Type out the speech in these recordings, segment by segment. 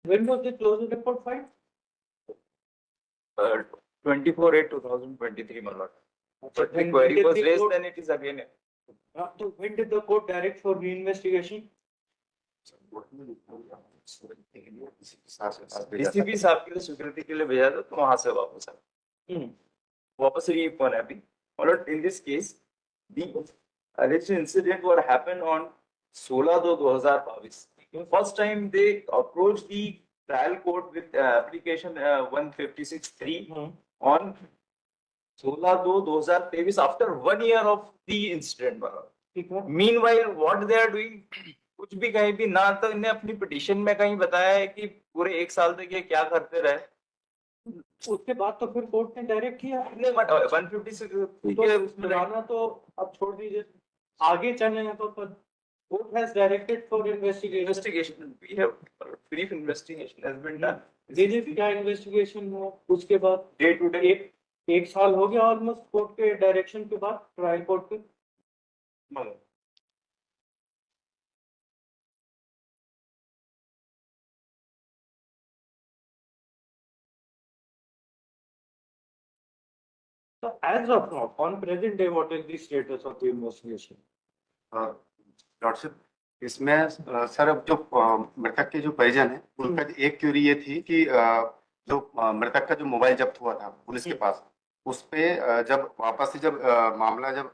When was the closure report filed? 24/8/2023, my lord. But the When query did was the raised, court- then it is again. So when did the court direct for reinvestigation? DCP साहब के लिए स्वीकृति के लिए भेजा था, तो वहां से वापस आया। वापस ये कौन है अभी? But in this case, the alleged incident what happened on 16/2/2022. First time they approached the trial court with application 156(3) on 16/2/2023 after 1 year of the incident. Meanwhile, what they are doing, कुछ भी कहीं भी ना तो इन्हें अपनी पिटीशन में कहीं बताया है कि पूरे 1 साल तक ये क्या करते रहे। उसके बाद तो फिर कोर्ट ने डायरेक्ट किया। 156 पुराना तो अब छोड़ दीजिए, आगे चले हैं तो court has directed for investigation. We have brief investigation has been done. जी क्या इन्वेस्टिगेशन हुआ उसके बाद डे टू डे एक साल हो गया ऑलमोस्ट कोर्ट के डायरेक्शन के बाद ट्रायल कोर्ट के। So as of now, on present day, what is the status of the investigation? Lordship, इसमें सर अब जो मृतक के जो परिजन है उनका एक क्यूरी ये थी कि जो मृतक का जो मोबाइल जब्त हुआ था पुलिस के पास, उस पे जब वापस से जब मामला जब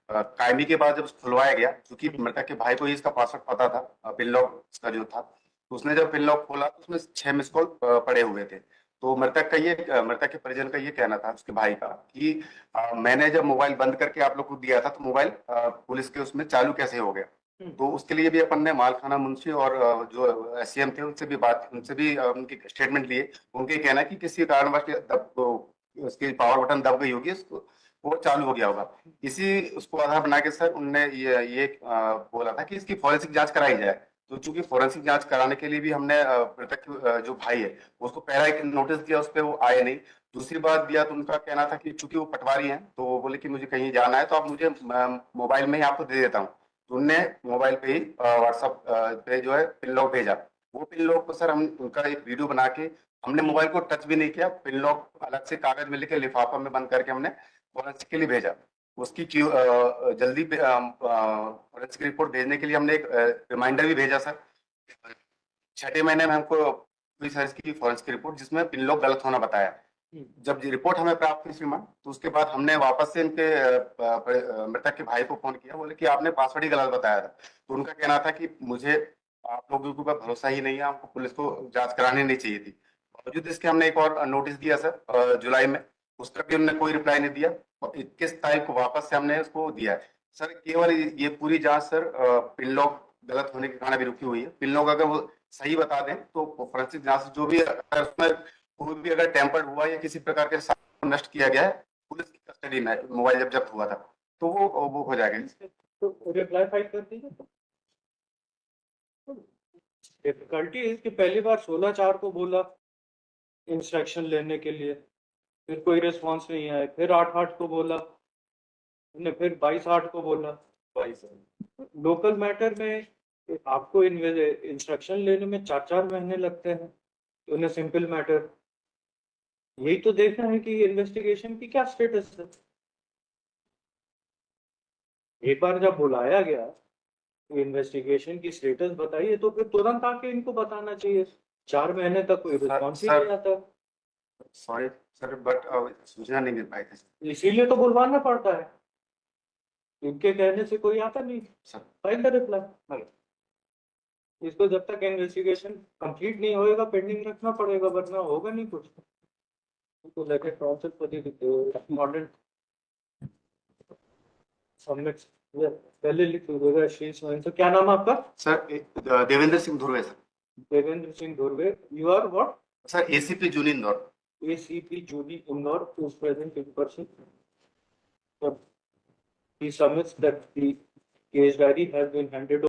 कायमी के बाद जब खुलवाया गया, क्योंकि मृतक के भाई को ही इसका पासवर्ड पता था पिन लॉक का जो था, तो उसने जब पिन लॉक खोला तो उसमें 6 मिस कॉल पड़े हुए थे। तो मृतक के परिजन का ये कहना था उसके भाई का कि मैंने जब मोबाइल बंद करके आप लोग को दिया था तो मोबाइल पुलिस के उसमें चालू कैसे हो गया। तो उसके लिए भी अपन ने मालखाना मुंशी और जो एससीएम थे उनसे भी उनके स्टेटमेंट लिए। उनके कहना है कि किसी कारणवश उसकी पावर बटन दब गई होगी, वो चालू हो गया होगा। इसी उसको आधार बना के सर उनने ये बोला था कि इसकी फॉरेंसिक जांच कराई जाए। तो चूंकि फॉरेंसिक जांच कराने के लिए भी हमने मृतक जो भाई है उसको पहला एक नोटिस दिया, उस पर वो आए नहीं। दूसरी बात दिया तो उनका कहना था कि चूंकि वो पटवारी हैं तो वो बोले कि मुझे कहीं जाना है तो आप मुझे मोबाइल में ही आपको दे देता हूँ। तो उनने मोबाइल पे ही व्हाट्सएप पे जो है पिन लॉक भेजा। वो पिन लॉक को सर हम उनका एक वीडियो बना के हमने मोबाइल को टच भी नहीं किया, पिन लॉक अलग से कागज में लिखे लिफाफा में बंद करके हमने फॉरेंसिक के लिए भेजा। उसकी जल्दी फॉरेंसिक रिपोर्ट भेजने के लिए हमने एक रिमाइंडर भी भेजा सर। 6ठे महीने में हमको की फॉरेंसिक रिपोर्ट जिसमें पिन लॉक गलत होना बताया। जब रिपोर्ट हमें प्राप्त हुई श्रीमान, तो उसके बाद हमने वापस से इनके मृतक के भाई को फोन किया, बोले कि आपने पासवर्ड ही गलत बताया था। तो उनका कहना था कि मुझे आप लोगों के ऊपर भरोसा ही नहीं है, आपको पुलिस को जांच करानी नहीं चाहिए थी। बावजूद इसके हमने एक और नोटिस दिया सर जुलाई में, उसका भी उन्होंने कोई रिप्लाई नहीं दिया। और 21 तारीख को वापस से हमने उसको दिया है सर। केवल ये पूरी जांच सर पिन लॉक गलत होने के कारण भी रुकी हुई है। पिन लॉक अगर वो सही बता दें तो फॉरेंसिक जांच जो भी कोई भी अगर टेम्पर्ड हुआ या किसी प्रकार के नष्ट किया गया है पुलिस की कस्टडी में मोबाइल जब जब्त हुआ था तो वो हो जाएगा। तो रिप्लाई फाइल कर दीजिए। डिफिकल्टी इसकी पहली बार 16/4 को बोला इंस्ट्रक्शन लेने के लिए, फिर कोई रिस्पांस नहीं आया, फिर 8/8 को बोला, फिर 22/8 को बोला। लोकल मैटर में आपको इंस्ट्रक्शन लेने में 4-4 महीने लगते हैं, तो उन्हें सिंपल मैटर यही तो देखना है कि इन्वेस्टिगेशन की क्या स्टेटस है। एक बार जब बुलाया गया इन्वेस्टिगेशन की स्टेटस बताइए तो फिर तुरंत आके इनको बताना चाहिए। 4 महीने तक कोई रिस्पॉन्स ही नहीं आता। सॉरी सर, बट सूचना नहीं मिल पाई थी, इसीलिए तो बुलवाना पड़ता है। इनके कहने से कोई आता नहीं सर। File the reply. इसको जब तक इन्वेस्टिगेशन कंप्लीट नहीं होएगा पेंडिंग रखना पड़ेगा, वरना होगा नहीं कुछ। तो लेके काउंसिल पर मॉडल सबमिट पहले लिख दीजिएगा शीर्ष में। तो क्या नाम है आपका? Sir Devendra Singh Dhurve sir. Devendra Singh Dhurve. You are what? Sir ACP Juni Indore. ACP Judy Indore is present in person. He submits that the case diary has been handed over.